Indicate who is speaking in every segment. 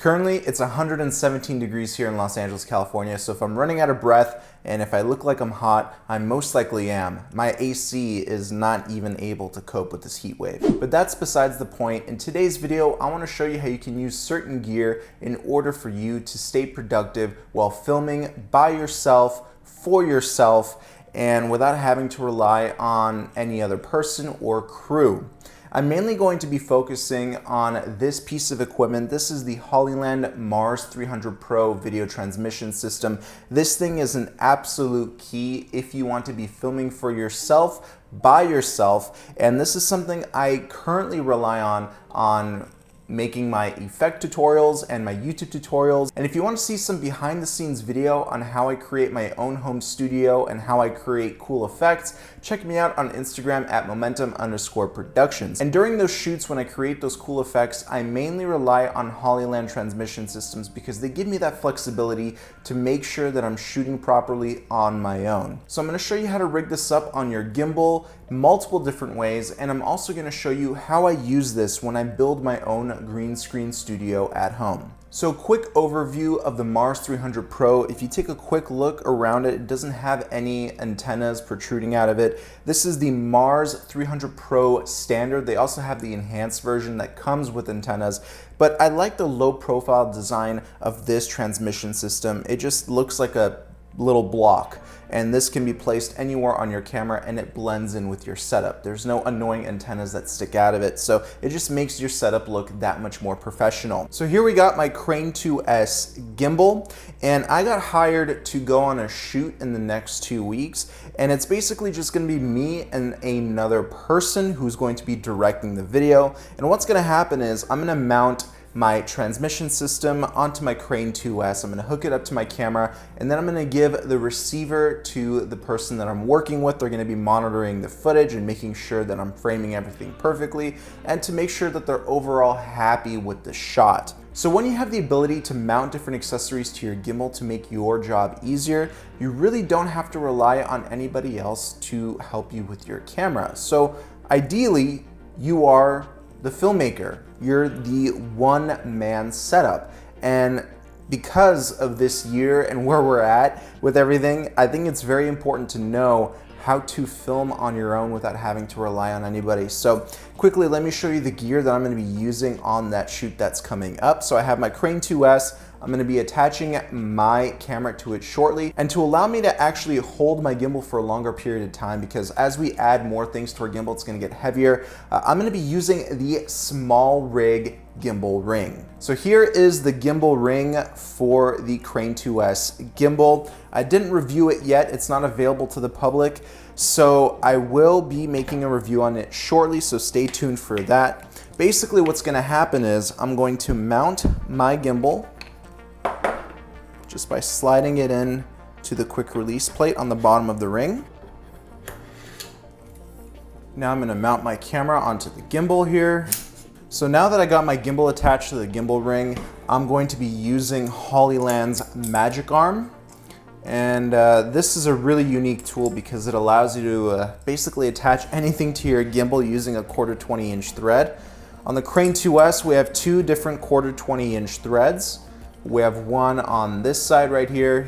Speaker 1: Currently, it's 117 degrees here in Los Angeles, California, so if I'm running out of breath and if I look like I'm hot, I most likely am. My AC is not even able to cope with this heat wave. But that's besides the point. In today's video, I want to show you how you can use certain gear in order for you to stay productive while filming by yourself, for yourself, and without having to rely on any other person or crew. I'm mainly going to be focusing on this piece of equipment. This is the Hollyland Mars 300 Pro video transmission system. This thing is an absolute key if you want to be filming for yourself, by yourself, and this is something I currently rely on making my effect tutorials and my YouTube tutorials. And if you want to see some behind the scenes video on how I create my own home studio and how I create cool effects, check me out on Instagram at momentum_productions. And during those shoots, when I create those cool effects, I mainly rely on Hollyland transmission systems because they give me that flexibility to make sure that I'm shooting properly on my own. So I'm going to show you how to rig this up on your gimbal multiple different ways, and I'm also going to show you how I use this when I build my own green screen studio at home. So quick overview of the Mars 300 Pro. If you take a quick look around it, it doesn't have any antennas protruding out of it. This is the Mars 300 Pro standard. They also have the enhanced version that comes with antennas, but I like the low profile design of this transmission system. It just looks like a little block, and this can be placed anywhere on your camera and it blends in with your setup. There's no annoying antennas that stick out of it, so it just makes your setup look that much more professional. So here we got my Crane 2S gimbal, and I got hired to go on a shoot in the next 2 weeks, and it's basically just gonna be me and another person who's going to be directing the video. And what's gonna happen is I'm gonna mount my transmission system onto my Crane 2S. I'm gonna hook it up to my camera, and then I'm gonna give the receiver to the person that I'm working with. They're gonna be monitoring the footage and making sure that I'm framing everything perfectly and to make sure that they're overall happy with the shot. So when you have the ability to mount different accessories to your gimbal to make your job easier, you really don't have to rely on anybody else to help you with your camera. So ideally, you are the filmmaker. You're the one-man setup. And because of this year and where we're at with everything, I think it's very important to know how to film on your own without having to rely on anybody. So quickly, let me show you the gear that I'm gonna be using on that shoot that's coming up. So I have my Crane 2S. I'm gonna be attaching my camera to it shortly, and to allow me to actually hold my gimbal for a longer period of time, because as we add more things to our gimbal, it's gonna get heavier. I'm gonna be using the small rig Gimbal Ring. So here is the Gimbal Ring for the Crane 2S gimbal. I didn't review it yet. It's not available to the public, so I will be making a review on it shortly, so stay tuned for that. Basically, what's gonna happen is I'm going to mount my gimbal just by sliding it in to the quick release plate on the bottom of the ring. Now I'm gonna mount my camera onto the gimbal here. So now that I got my gimbal attached to the gimbal ring, I'm going to be using Hollyland's Magic Arm. And this is a really unique tool because it allows you to basically attach anything to your gimbal using a 1/4 20-inch thread. On the Crane 2S, we have two different 1/4 20-inch threads. We have one on this side right here,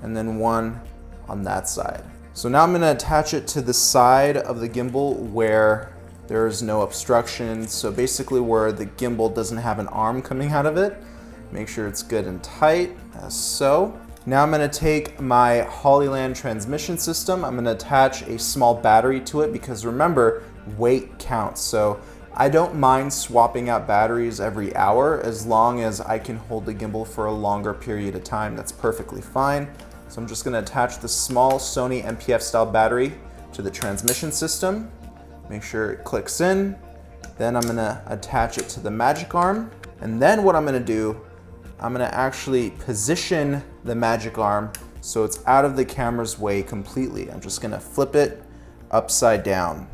Speaker 1: and then one on that side. So now I'm gonna attach it to the side of the gimbal where there is no obstruction. So basically where the gimbal doesn't have an arm coming out of it. Make sure it's good and tight, as so. Now I'm gonna take my Hollyland transmission system. I'm gonna attach a small battery to it because remember, weight counts. So I don't mind swapping out batteries every hour as long as I can hold the gimbal for a longer period of time. That's perfectly fine. So I'm just gonna attach the small Sony MPF style battery to the transmission system. Make sure it clicks in. Then I'm gonna attach it to the Magic Arm. And then what I'm gonna do, I'm gonna actually position the Magic Arm so it's out of the camera's way completely. I'm just gonna flip it upside down.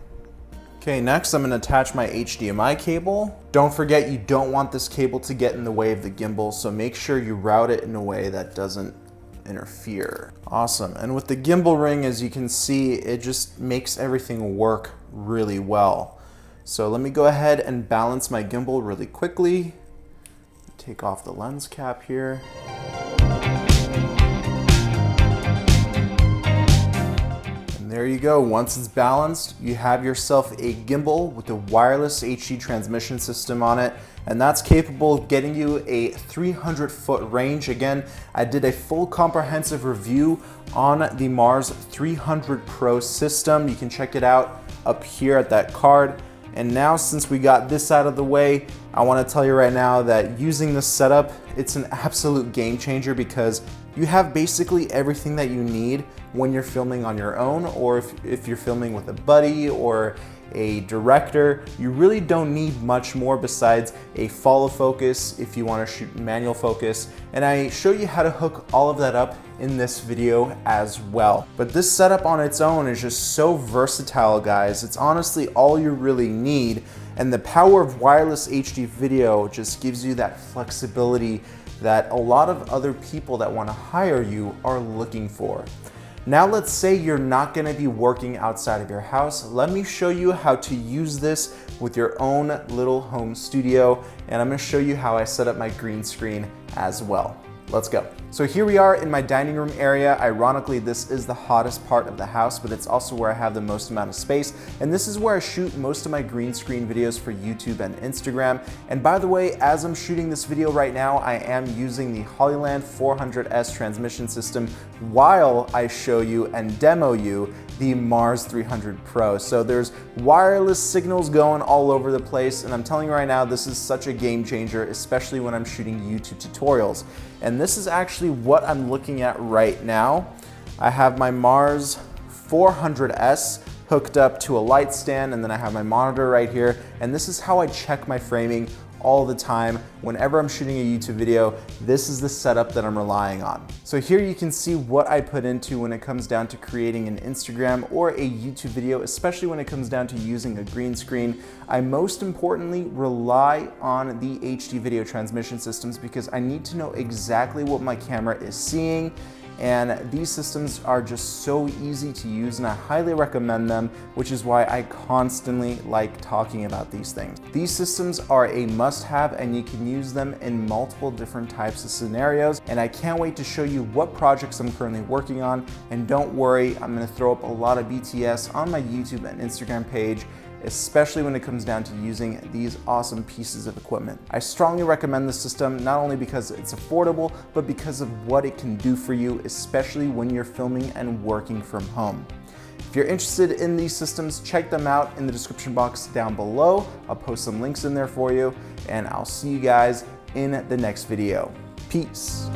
Speaker 1: Okay, next I'm gonna attach my HDMI cable. Don't forget, you don't want this cable to get in the way of the gimbal, so make sure you route it in a way that doesn't interfere. Awesome, and with the gimbal ring, as you can see, it just makes everything work really well. So let me go ahead and balance my gimbal really quickly. take off the lens cap here. There you go. Once it's balanced, you have yourself a gimbal with a wireless HD transmission system on it, and that's capable of getting you a 300-foot range. Again, I did a full comprehensive review on the Mars 300 Pro system. You can check it out up here at that card. And now, since we got this out of the way, I want to tell you right now that using this setup, it's an absolute game changer because you have basically everything that you need when you're filming on your own, or if you're filming with a buddy or a director. You really don't need much more besides a follow focus if you want to shoot manual focus. And I show you how to hook all of that up in this video as well. But this setup on its own is just so versatile, guys. It's honestly all you really need. And the power of wireless HD video just gives you that flexibility that a lot of other people that want to hire you are looking for. Now let's say you're not going to be working outside of your house. Let me show you how to use this with your own little home studio, and I'm going to show you how I set up my green screen as well. Let's go. So here we are in my dining room area. Ironically, this is the hottest part of the house, but it's also where I have the most amount of space. And this is where I shoot most of my green screen videos for YouTube and Instagram. And by the way, as I'm shooting this video right now, I am using the Hollyland 400S transmission system while I show you and demo you the Mars 300 Pro. So there's wireless signals going all over the place, and I'm telling you right now, this is such a game changer, especially when I'm shooting YouTube tutorials. And this is actually what I'm looking at right now. I have my Mars 400S hooked up to a light stand, and then I have my monitor right here, and this is how I check my framing all the time. Whenever I'm shooting a YouTube video, this is the setup that I'm relying on. So here you can see what I put into when it comes down to creating an Instagram or a YouTube video, especially when it comes down to using a green screen. I most importantly rely on the HD video transmission systems because I need to know exactly what my camera is seeing. And these systems are just so easy to use, and I highly recommend them, which is why I constantly like talking about these things. These systems are a must-have, and you can use them in multiple different types of scenarios, and I can't wait to show you what projects I'm currently working on. And don't worry, I'm going to throw up a lot of BTS on my YouTube and Instagram page, especially when it comes down to using these awesome pieces of equipment. I strongly recommend this system, not only because it's affordable, but because of what it can do for you, especially when you're filming and working from home. If you're interested in these systems, check them out in the description box down below. I'll post some links in there for you, and I'll see you guys in the next video. Peace.